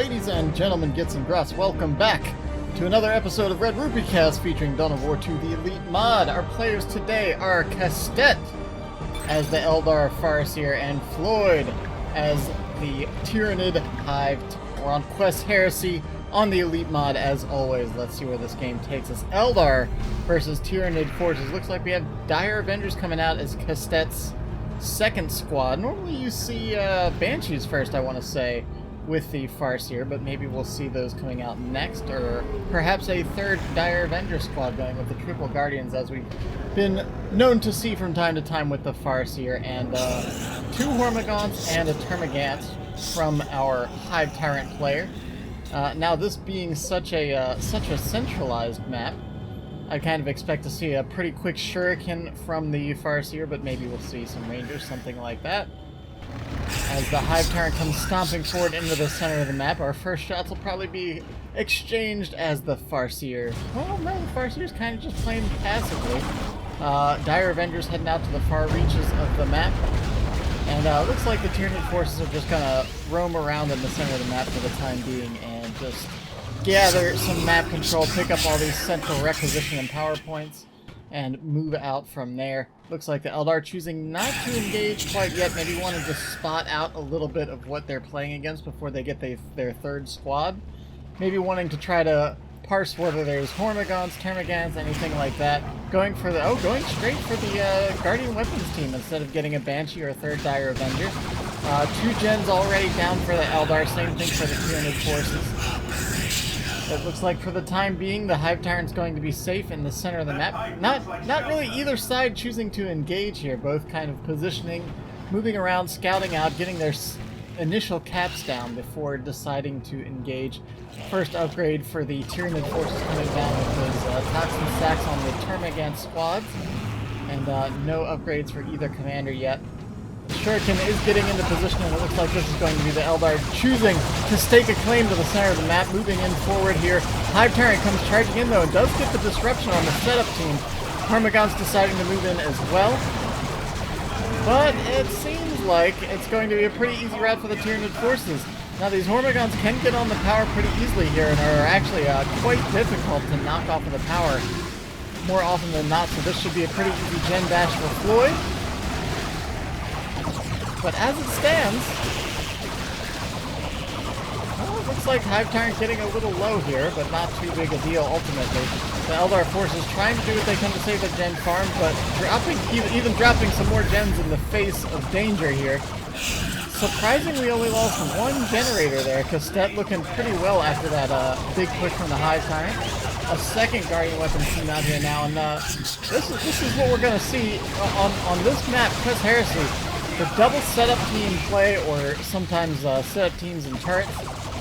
Ladies and gentlemen, Gits and Gruss, welcome back to another episode of Red-Rupee Cast featuring Dawn of War 2, the Elite Mod. Our players today are Kastet as the Eldar Farseer and Floid as the Tyranid Hive. We're on Quest Heresy on the Elite Mod as always. Let's see where this game takes us. Eldar versus Tyranid forces. Looks like we have Dire Avengers coming out as Kastet's second squad. Normally you see Banshees first, I want to say, with the Farseer, but maybe we'll see those coming out next, or perhaps a third Dire Avenger squad going with the Triple Guardians, as we've been known to see from time to time with the Farseer, and two Hormagaunts and a Termagant from our Hive Tyrant player. Now, this being such a centralized map, I kind of expect to see a pretty quick shuriken from the Farseer, but maybe we'll see some Rangers, something like that. As the Hive Tyrant comes stomping forward into the center of the map, our first shots will probably be exchanged as the Farseer. Well, no, the Farseer's kind of just playing passively. Dire Avengers heading out to the far reaches of the map. And looks like the Tyranid forces are just going to roam around in the center of the map for the time being and just gather some map control, pick up all these central requisition and power points, and move out from there. Looks like the Eldar choosing not to engage quite yet, maybe wanting to spot out a little bit of what they're playing against before they get their third squad. Maybe wanting to try to parse whether there's Hormagaunts, Termagants, anything like that. Going straight for the Guardian Weapons team instead of getting a Banshee or a third Dire Avenger. Two gens already down for the Eldar, same thing for the Tyranid forces. It looks like for the time being, the Hive Tyrant's going to be safe in the center of the map. Not really either side choosing to engage here, both kind of positioning, moving around, scouting out, getting their initial caps down before deciding to engage. First upgrade for the Tyranid forces coming down with those toxin stacks on the Termagant squads, and no upgrades for either commander yet. Shuriken is getting into position, and it looks like this is going to be the Eldar choosing to stake a claim to the center of the map, moving in forward here. Hive Tyrant comes charging in, though, and does get the disruption on the setup team. Hormagaunts deciding to move in as well. But it seems like it's going to be a pretty easy route for the Tyranid forces. Now, these Hormagaunts can get on the power pretty easily here, and are actually quite difficult to knock off of the power more often than not, so this should be a pretty easy gen bash for Floid. But as it stands, well, it looks like Hive Tyrant getting a little low here, but not too big a deal ultimately. The Eldar forces trying to do what they can to save the gen farm, but even dropping some more gens in the face of danger here. Surprisingly, only lost one generator there. Kastet looking pretty well after that big push from the Hive Tyrant. A second Guardian Weapons team out here now, and this is what we're going to see on this map, Quest Heresy. The double setup team play, or sometimes setup teams and turrets,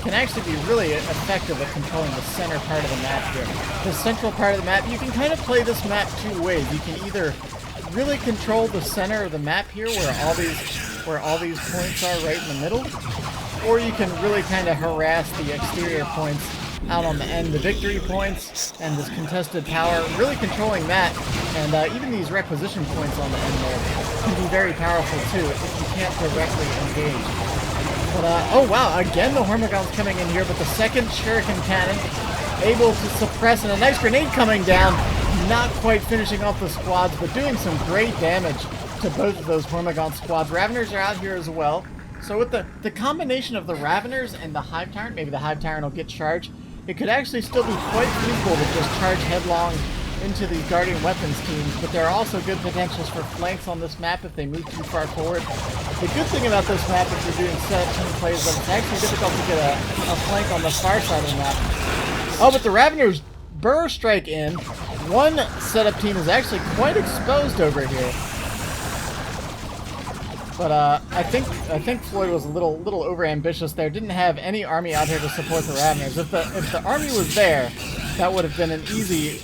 can actually be really effective at controlling the center part of the map here. The central part of the map, you can kind of play this map two ways. You can either really control the center of the map here, where all these points are right in the middle, or you can really kind of harass the exterior points out on the end, the victory points and this contested power, really controlling that, and even these requisition points on the end there can be very powerful too if you can't directly engage. But oh wow, again the Hormagaunts coming in here, but the second Shuriken cannon able to suppress, and a nice grenade coming down, not quite finishing off the squads, but doing some great damage to both of those Hormagaunt squads. Raveners are out here as well. So with the combination of the Raveners and the Hive Tyrant, maybe the Hive Tyrant will get charged, it could actually still be quite feasible to just charge headlong into these Guardian Weapons teams, but there are also good potentials for flanks on this map if they move too far forward. The good thing about this map, if you're doing setup team plays, is that it's actually difficult to get a flank on the far side of the map. Oh, but the Raveners burrow strike in. One setup team is actually quite exposed over here. But I think Floid was a little overambitious there. Didn't have any army out here to support the Raveners. If the army was there, that would have been an easy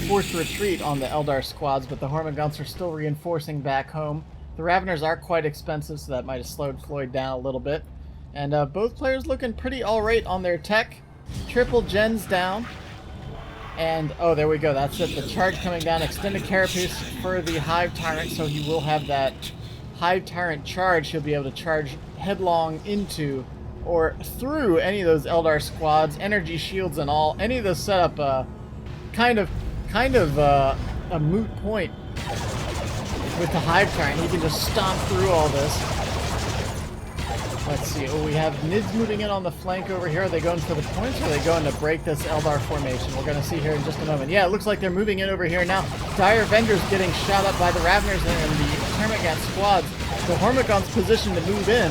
forced retreat on the Eldar squads. But the Hormagaunts are still reinforcing back home. The Raveners are quite expensive, so that might have slowed Floid down a little bit. And both players looking pretty all right on their tech. Triple gens down. And oh, there we go. That's it. The charge coming down. Extended carapace for the Hive Tyrant, so he will have that Hive Tyrant charge. He'll be able to charge headlong into or through any of those Eldar squads, energy shields and all. Any of this setup, kind of a moot point with the Hive Tyrant. He can just stomp through all this. Let's see. Oh, we have Nids moving in on the flank over here. Are they going for the points, or are they going to break this Eldar formation? We're going to see here in just a moment. Yeah, it looks like they're moving in over here now. Dire Avengers getting shot up by the Raveners and the Termagant squads. The Hormagaun's positioned to move in.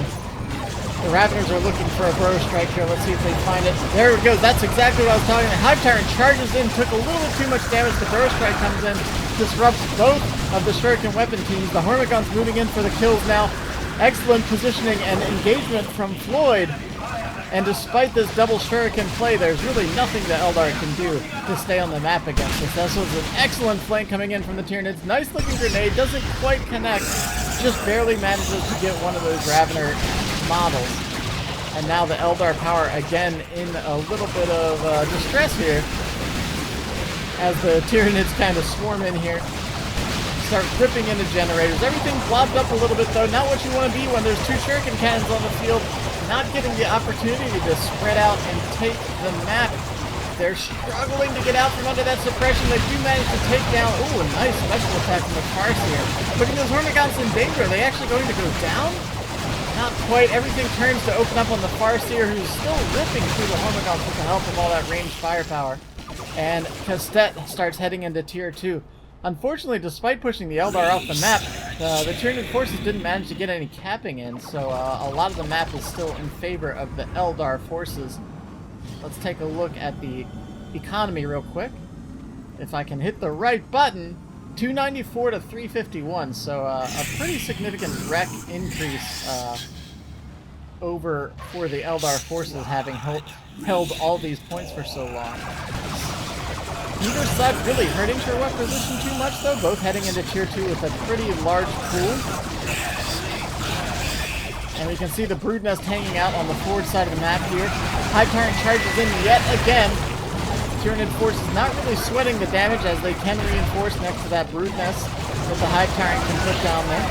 The Raveners are looking for a bro strike here. Let's see if they find it. There it goes. That's exactly what I was talking about. Hive Tyrant charges in, took a little bit too much damage. The bro strike comes in, disrupts both of the shuriken weapon teams. The Hormagaun's moving in for the kills now. Excellent positioning and engagement from Floid. And despite this double shuriken play, there's really nothing that Eldar can do to stay on the map against us. This was an excellent flank coming in from the Tyranids. Nice looking grenade, doesn't quite connect, just barely manages to get one of those Ravener models. And now the Eldar power again in a little bit of distress here, as the Tyranids kind of swarm in here. Start ripping into generators. Everything blobbed up a little bit though. Not what you want to be when there's two shuriken cannons on the field. Not getting the opportunity to spread out and take the map. They're struggling to get out from under that suppression. They do manage to take down. Ooh, a nice special attack from the Farseer. Putting those Hormagaunts in danger. Are they actually going to go down? Not quite. Everything turns to open up on the Farseer, who's still ripping through the Hormagaunts with the help of all that ranged firepower. And Kastet starts heading into Tier 2. Unfortunately, despite pushing the Eldar off the map, the Tyranid forces didn't manage to get any capping in, so a lot of the map is still in favor of the Eldar forces. Let's take a look at the economy real quick. If I can hit the right button, 294 to 351, so a pretty significant wreck increase over for the Eldar forces, having held all these points for so long. Neither side really hurting for what position too much, though. Both heading into Tier 2 with a pretty large pool. And we can see the Brood Nest hanging out on the forward side of the map here. Hive Tyrant charges in yet again. Tyranid forces not really sweating the damage, as they can reinforce next to that Brood Nest that the Hive Tyrant can put down there.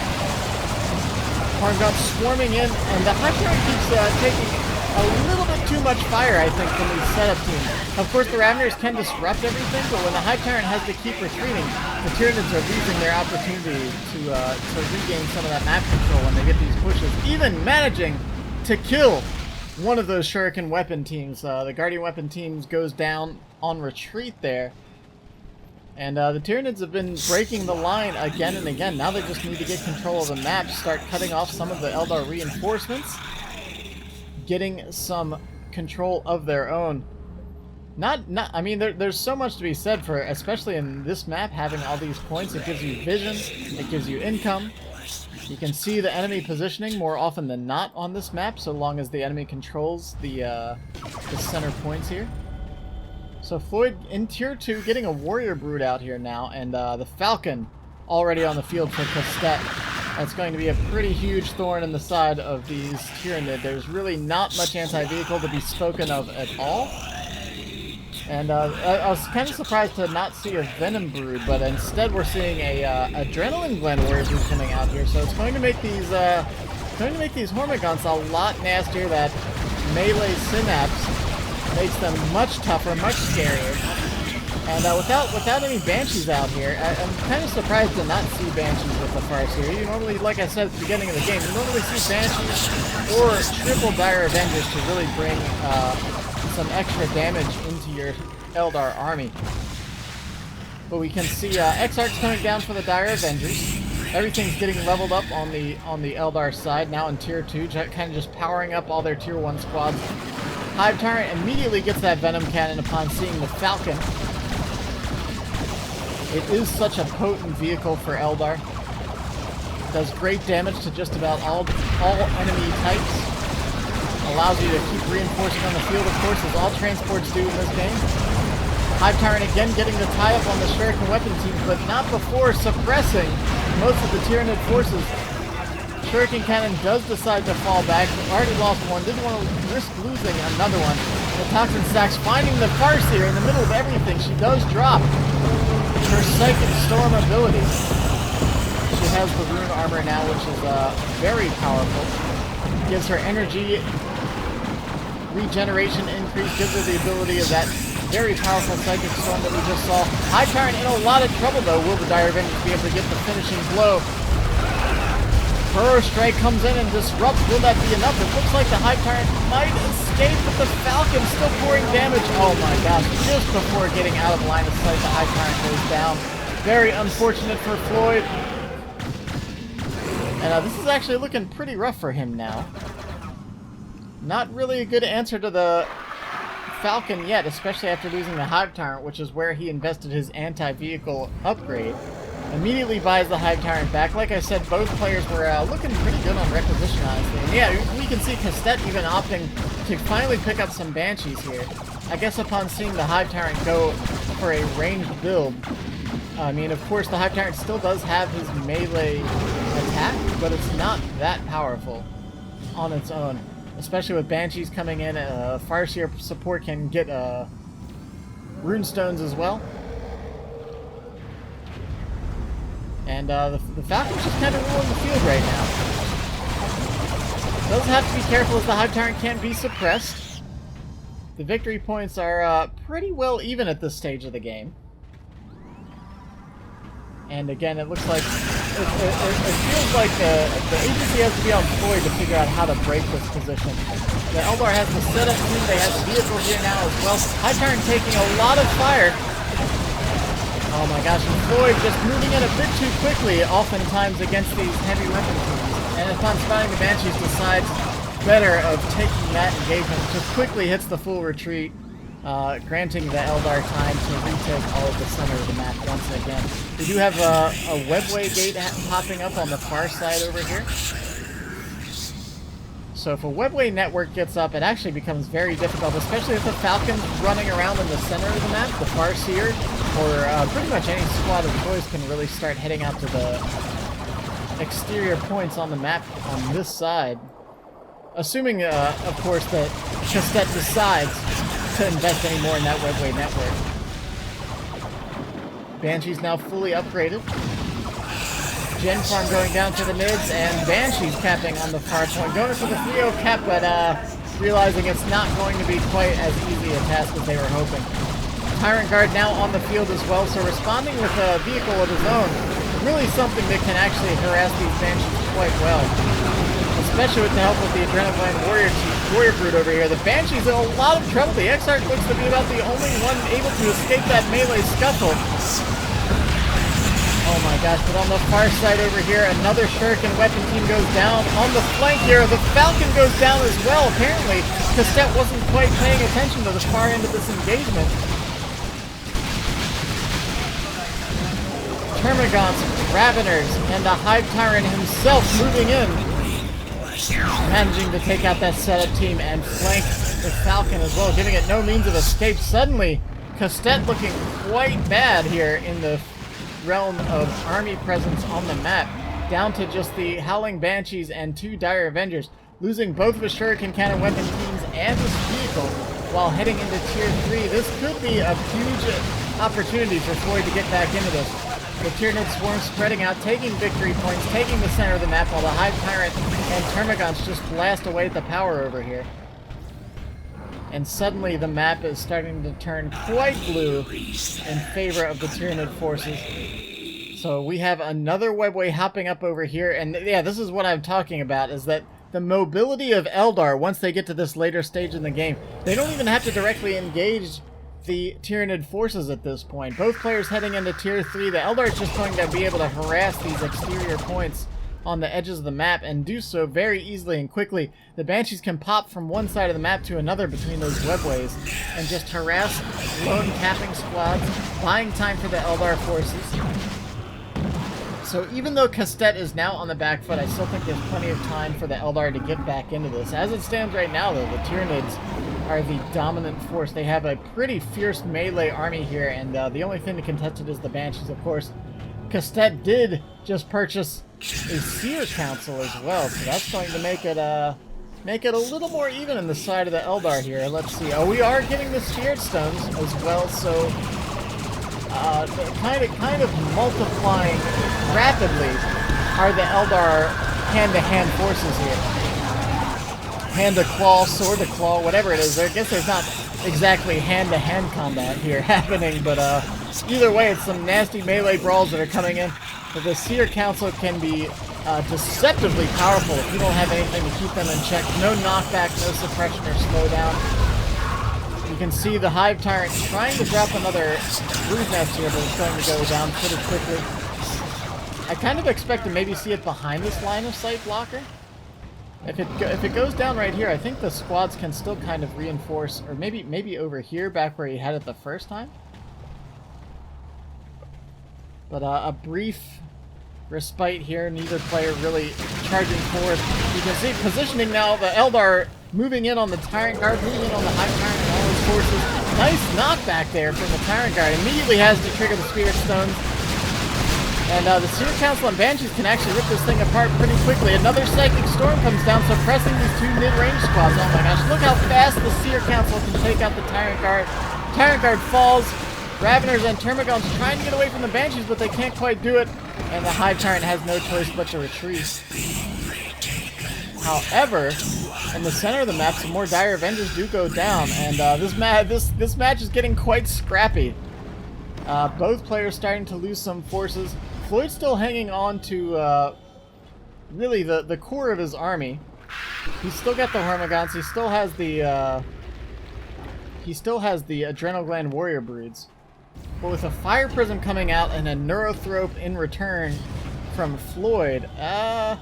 Hormagaunts swarming in, and the Hive Tyrant keeps taking a little bit too much fire, I think, from these setup teams. Of course, the Raveners can disrupt everything, but when the Hive Tyrant has to keep retreating, the Tyranids are losing their opportunity to regain some of that map control when they get these pushes. Even managing to kill one of those shuriken weapon teams. The Guardian weapon teams goes down on retreat there. And the Tyranids have been breaking the line again and again. Now they just need to get control of the map, start cutting off some of the Eldar reinforcements, getting some control of their own. I mean, there's so much to be said for, especially in this map, having all these points. It gives you vision, it gives you income. You can see the enemy positioning more often than not on this map, so long as the enemy controls the center points here. So Floid in Tier 2 getting a Warrior Brood out here now, and the Falcon already on the field for Kastet. That's going to be a pretty huge thorn in the side of these Tyranid. There's really not much anti-vehicle to be spoken of at all. And I was kind of surprised to not see a Venom Brood, but instead we're seeing a Adrenaline Glen Warrior Brood coming out here. So it's going to make these Hormagaunts a lot nastier. That melee synapse makes them much tougher, much scarier. And without any Banshees out here, I'm kind of surprised to not see Banshees with the Farseer. You normally, like I said at the beginning of the game, you normally see Banshees or triple Dire Avengers to really bring some extra damage into your Eldar army. But we can see Exarchs coming down for the Dire Avengers. Everything's getting leveled up on the Eldar side, now in Tier 2, kind of just powering up all their Tier 1 squads. Hive Tyrant immediately gets that Venom Cannon upon seeing the Falcon. It is such a potent vehicle for Eldar. It does great damage to just about all enemy types. Allows you to keep reinforcing on the field, of course, as all transports do in this game. Hive Tyrant again getting the tie-up on the shuriken weapon teams, but not before suppressing most of the Tyranid forces. Shuriken Cannon does decide to fall back. Already lost one, didn't want to risk losing another one. The Toxin Stacks finding the Farseer in the middle of everything. She does drop her Psychic Storm ability. She has the rune armor now, which is very powerful. Gives her energy regeneration increase, gives her the ability of that very powerful Psychic Storm that we just saw. Hive Tyrant in a lot of trouble though. Will the Dire Avengers be able to get the finishing blow? Burrow Strike comes in and disrupts. Will that be enough? It looks like the Hive Tyrant might escape, but the Falcon still pouring damage. Oh my gosh, just before getting out of line of sight, the Hive Tyrant goes down. Very unfortunate for Floid. And this is actually looking pretty rough for him now. Not really a good answer to the Falcon yet, especially after losing the Hive Tyrant, which is where he invested his anti-vehicle upgrade. Immediately buys the Hive Tyrant back. Like I said, both players were looking pretty good on Retribution, honestly. And yeah, we can see Kastet even opting to finally pick up some Banshees here. I guess upon seeing the Hive Tyrant go for a ranged build, I mean, of course, the Hive Tyrant still does have his melee attack, but it's not that powerful on its own. Especially with Banshees coming in, Farseer support can get runestones as well. And the Falcon's just kind of ruling the field right now. Does have to be careful as the Hive Tyrant can't be suppressed. The victory points are pretty well even at this stage of the game. And again, it looks like, it feels like the agency has to be on Floid to figure out how to break this position. The Eldar has the setup team, they have the vehicle here now as well. Hive Tyrant taking a lot of fire. Oh my gosh, and Floid just moving in a bit too quickly, oftentimes against these heavy weapon teams. And upon spotting the Banshees, decides better of taking that engagement, just quickly hits the full retreat. Granting the Eldar time to retake all of the center of the map once again. We do have a webway gate popping up on the far side over here. So if a webway network gets up, it actually becomes very difficult, especially if the Falcon's running around in the center of the map, the Farseer, or pretty much any squad of choice can really start heading out to the exterior points on the map on this side. Assuming, of course, that Kastet decides to invest any more in that webway network. Banshee's now fully upgraded. Gen Farm going down to the mids, and Banshee's capping on the far point. Going for the 3-0 cap, but realizing it's not going to be quite as easy a task as they were hoping. Tyrant Guard now on the field as well, so responding with a vehicle of his own, really something that can actually harass these Banshees quite well. Especially with the help of the Adrenaline Warrior Brute over here. The Banshee's in a lot of trouble. The Exarch looks to be about the only one able to escape that melee scuffle. Oh my gosh, but on the far side over here, another shuriken weapon team goes down. On the flank here, the Falcon goes down as well. Apparently, Kastet wasn't quite paying attention to the far end of this engagement. Termagants, Raveners, and the Hive Tyrant himself moving in. Managing to take out that setup team and flank the Falcon as well, giving it no means of escape. Suddenly, Kastet looking quite bad here in the realm of army presence on the map, down to just the Howling Banshees and 2 Dire Avengers, losing both of his Shuriken Cannon weapon teams and his vehicle while heading into Tier 3. This could be a huge opportunity for Floyd to get back into this. The Tyranid swarm spreading out, taking victory points, taking the center of the map, while the Hive Tyrant and Termagants just blast away at the power over here. And suddenly the map is starting to turn quite blue in favor of the Tyranid forces. So we have another webway hopping up over here, and yeah, this is what I'm talking about, is that the mobility of Eldar, once they get to this later stage in the game, they don't even have to directly engage the Tyranid forces at this point. Both players heading into Tier 3, the Eldar is just going to be able to harass these exterior points on the edges of the map and do so very easily and quickly. The Banshees can pop from one side of the map to another between those webways and just harass lone capping squads, buying time for the Eldar forces. So even though Kastet is now on the back foot, I still think there's plenty of time for the Eldar to get back into this. As it stands right now, though, the Tyranids are the dominant force. They have a pretty fierce melee army here, and the only thing to contest it is the Banshees, of course. Kastet did just purchase a Seer Council as well, so that's going to make it a little more even in the side of the Eldar here. Let's see. Oh, we are getting the Spirit Stones as well, so kind of multiplying rapidly are the Eldar hand-to-hand forces here. hand to claw, sword to claw, whatever it is. I guess there's not exactly hand-to-hand combat here happening, but either way, it's some nasty melee brawls that are coming in. But the Seer Council can be deceptively powerful if you don't have anything to keep them in check. No knockback, no suppression or slowdown. You can see the Hive Tyrant trying to drop another brood nest here, but it's going to go down pretty quickly. I kind of expect to maybe see it behind this line of sight blocker. If it goes down right here, I think the squads can still kind of reinforce, or maybe over here, back where he had it the first time. But a brief respite here, neither player really charging forward. You can see positioning now, the Eldar moving in on the Tyrant Guard, moving in on the Hive Tyrant and all his forces. Nice knockback there from the Tyrant Guard. Immediately has to trigger the Spirit Stones. And the Seer Council and Banshees can actually rip this thing apart pretty quickly. Another Psychic Storm comes down, suppressing these two mid-range squads. Oh my gosh, look how fast the Seer Council can take out the Tyrant Guard. Tyrant Guard falls. Raveners and Termagants trying to get away from the Banshees, but they can't quite do it. And the Hive Tyrant has no choice but to retreat. However, in the center of the map, some more Dire Avengers do go down, and this match is getting quite scrappy. Both players starting to lose some forces. Floyd's still hanging on to really the core of his army. He's still got the Hormagaunts. He still has the Adrenal Gland Warrior Broods. But with a Fire Prism coming out and a Neurothrope in return from Floyd, I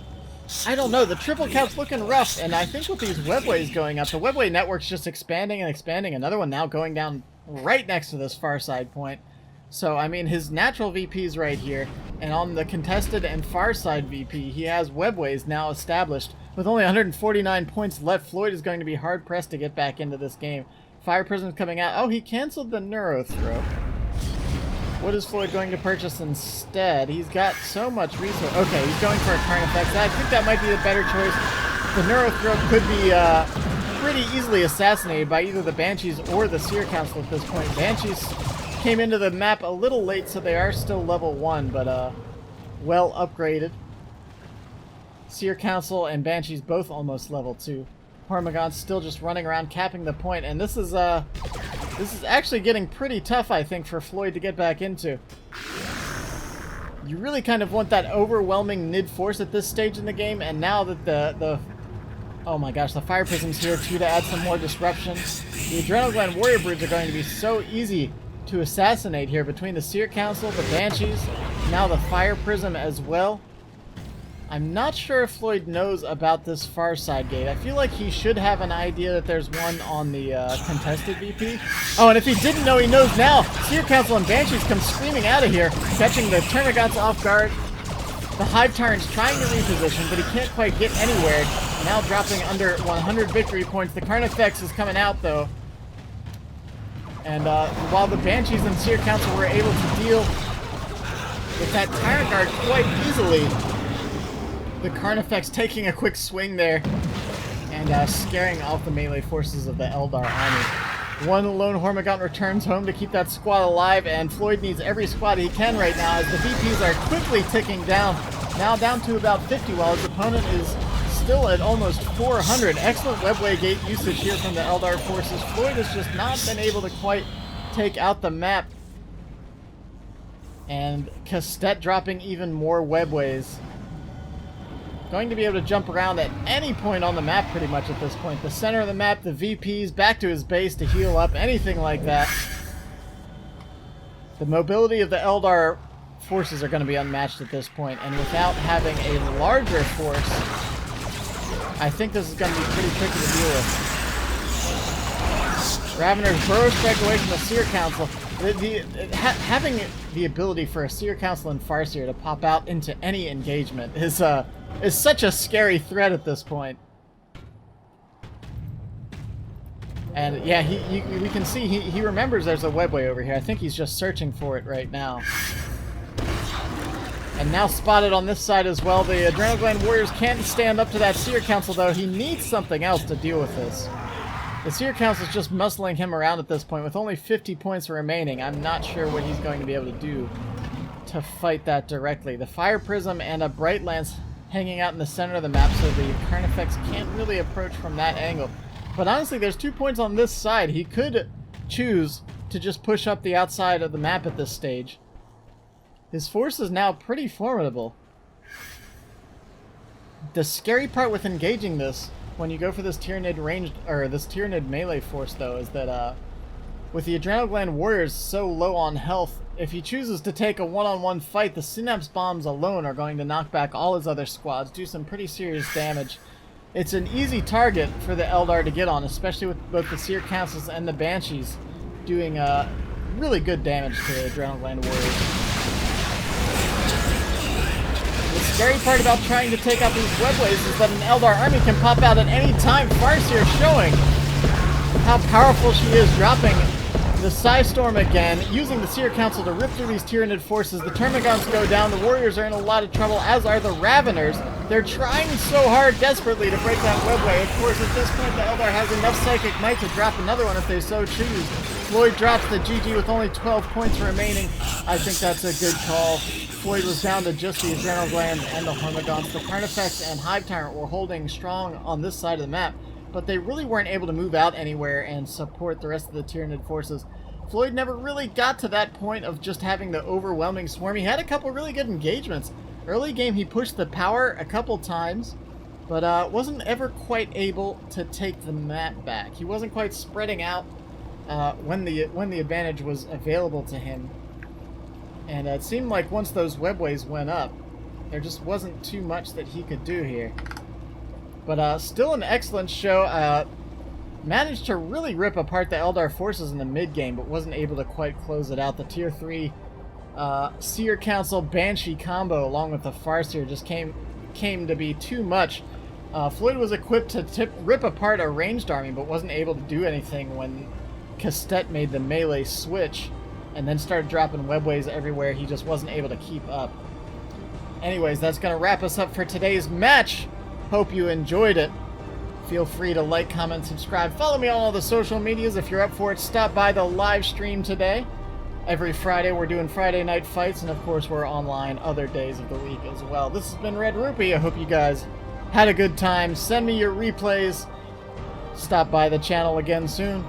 don't know. The triple count's looking rough, and I think with these webways going up, the webway network's just expanding and expanding. Another one now going down right next to this far side point. So, I mean, his natural VP's right here, and on the contested and far side VP, he has webways now established. With only 149 points left, Floyd is going to be hard-pressed to get back into this game. Fire Prism's coming out. Oh, he canceled the Neurothrope. What is Floyd going to purchase instead? He's got so much resource. Okay, he's going for a Carnifex. I think that might be the better choice. The Neurothrope could be pretty easily assassinated by either the Banshees or the Seer Council at this point. Banshees came into the map a little late, so they are still level 1, but well upgraded. Seer Council and Banshees both almost level 2. Hormagaun's still just running around capping the point, and this is actually getting pretty tough, I think, for Floyd to get back into. You really kind of want that overwhelming Nid force at this stage in the game, and now that the oh my gosh, the Fire Prism's here too to add some more disruption. The Adrenal Gland Warrior Broods are going to be so easy to assassinate here between the Seer Council, the Banshees, now the Fire Prism as well. I'm not sure if Floyd knows about this far side gate. I feel like he should have an idea that there's one on the contested VP. Oh, and if he didn't know, he knows now. Seer Council and Banshees come screaming out of here, catching the Termagants off guard. The Hive Tyrant's trying to reposition, but he can't quite get anywhere. Now dropping under 100 victory points. The Carnifex is coming out, though. And while the Banshees and Seer Council were able to deal with that Tyrant Guard quite easily, the Carnifex taking a quick swing there and scaring off the melee forces of the Eldar army. One lone Hormagaunt returns home to keep that squad alive, and Floyd needs every squad he can right now as the VPs are quickly ticking down. Now down to about 50, while his opponent is still at almost 400. Excellent webway gate usage here from the Eldar forces. Floyd has just not been able to quite take out the map. And Kastet dropping even more webways. Going to be able to jump around at any point on the map pretty much at this point. The center of the map, the VPs, back to his base to heal up, anything like that. The mobility of the Eldar forces are going to be unmatched at this point, and without having a larger force, I think this is going to be pretty tricky to deal with. Raveners burrow strike away from the Seer Council. Having the ability for a Seer Council and Farseer to pop out into any engagement is such a scary threat at this point. And yeah, we can see he remembers there's a webway over here. I think he's just searching for it right now. And now spotted on this side as well. The Adrenal Gland Warriors can't stand up to that Seer Council, though. He needs something else to deal with this. The Seer Council is just muscling him around at this point with only 50 points remaining. I'm not sure what he's going to be able to do to fight that directly. The Fire Prism and a Bright Lance hanging out in the center of the map so the Carnifex can't really approach from that angle. But honestly, there's 2 points on this side. He could choose to just push up the outside of the map at this stage. His force is now pretty formidable. The scary part with engaging this, when you go for this Tyranid ranged, or this Tyranid melee force though, is that with the Adrenal Gland Warriors so low on health, if he chooses to take a one-on-one fight, the Synapse Bombs alone are going to knock back all his other squads, do some pretty serious damage. It's an easy target for the Eldar to get on, especially with both the Seer Councils and the Banshees doing really good damage to the Adrenal Gland Warriors. The scary part about trying to take out these webways is that an Eldar army can pop out at any time. Farseer showing how powerful she is, dropping the Psystorm again, using the Seer Council to rip through these Tyranid forces. The Termagants go down, the Warriors are in a lot of trouble, as are the Raveners. They're trying so hard, desperately, to break that webway. Of course, at this point, the Eldar has enough Psychic Might to drop another one if they so choose. Floid drops the GG with only 12 points remaining. I think that's a good call. Floid was down to just the Adrenal Gland and the Hormagaunts. The Carnifex and Hive Tyrant were holding strong on this side of the map, but they really weren't able to move out anywhere and support the rest of the Tyranid forces. Floid never really got to that point of just having the overwhelming swarm. He had a couple really good engagements. Early game he pushed the power a couple times, but wasn't ever quite able to take the map back. He wasn't quite spreading out when the advantage was available to him. And it seemed like once those webways went up, there just wasn't too much that he could do here. But still an excellent show. Managed to really rip apart the Eldar forces in the mid-game, but wasn't able to quite close it out. The Tier 3 Seer Council Banshee combo, along with the Farseer, just came to be too much. Floyd was equipped to rip apart a ranged army, but wasn't able to do anything when Kastet made the melee switch, and then started dropping webways everywhere. He just wasn't able to keep up. Anyways, that's going to wrap us up for today's match. Hope you enjoyed it. Feel free to like, comment, subscribe. Follow me on all the social medias if you're up for it. Stop by the live stream today. Every Friday we're doing Friday night fights, and of course we're online other days of the week as well. This has been Red-Rupee. I hope you guys had a good time. Send me your replays. Stop by the channel again soon.